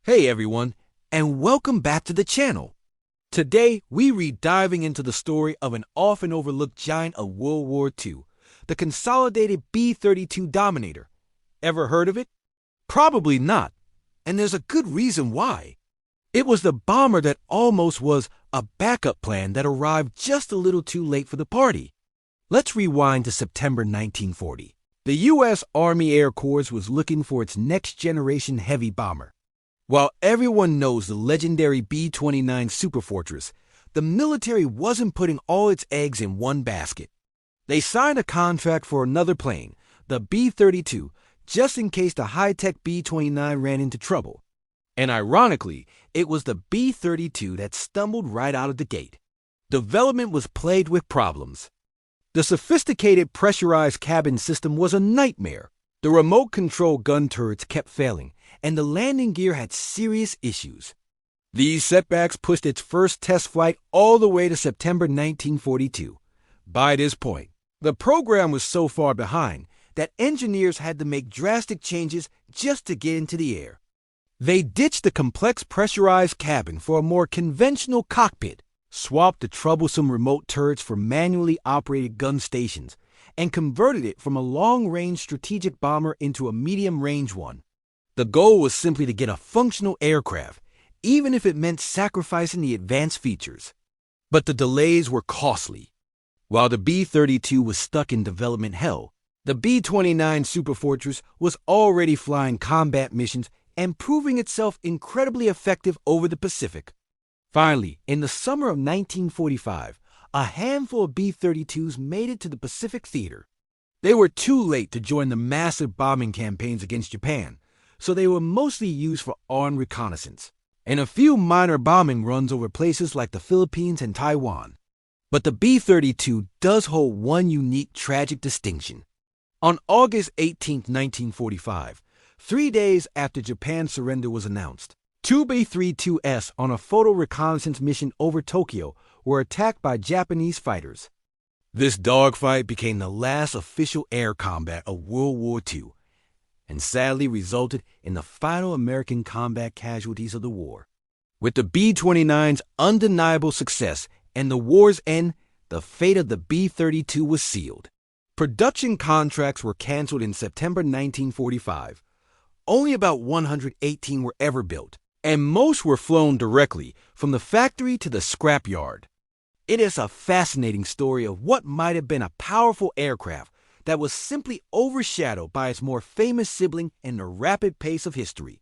Hey everyone, and welcome back to the channel. Today, we read diving into the story of an often overlooked giant of World War II, the consolidated B-32 Dominator. Ever heard of it? Probably not, and there's a good reason why. It was the bomber that almost was a backup plan that arrived just a little too late for the party. Let's rewind to September 1940. The U.S. Army Air Corps was looking for its next-generation heavy bomber. While everyone knows the legendary B-29 Superfortress, the military wasn't putting all its eggs in one basket. They signed a contract for another plane, the B-32, just in case the high-tech B-29 ran into trouble. And ironically, it was the B-32 that stumbled right out of the gate. Development was plagued with problems. The sophisticated pressurized cabin system was a nightmare. The remote control gun turrets kept failing, and the landing gear had serious issues. These setbacks pushed its first test flight all the way to September 1942. By this point, the program was so far behind that engineers had to make drastic changes just to get into the air. They ditched the complex pressurized cabin for a more conventional cockpit, swapped the troublesome remote turrets for manually operated gun stations, and converted it from a long-range strategic bomber into a medium-range one. The goal was simply to get a functional aircraft, even if it meant sacrificing the advanced features. But the delays were costly. While the B-32 was stuck in development hell, the B-29 Superfortress was already flying combat missions and proving itself incredibly effective over the Pacific. Finally, in the summer of 1945, a handful of B-32s made it to the Pacific theater. They were too late to join the massive bombing campaigns against Japan, so they were mostly used for armed reconnaissance, and a few minor bombing runs over places like the Philippines and Taiwan. But the B-32 does hold one unique tragic distinction. On August 18, 1945, 3 days after Japan's surrender was announced, two B-32s on a photo reconnaissance mission over Tokyo were attacked by Japanese fighters. This dogfight became the last official air combat of World War II, and sadly resulted in the final American combat casualties of the war. With the B-29's undeniable success and the war's end, the fate of the B-32 was sealed. Production contracts were canceled in September 1945. Only about 118 were ever built, and most were flown directly from the factory to the scrapyard. It is a fascinating story of what might have been a powerful aircraft that was simply overshadowed by its more famous sibling in the rapid pace of history.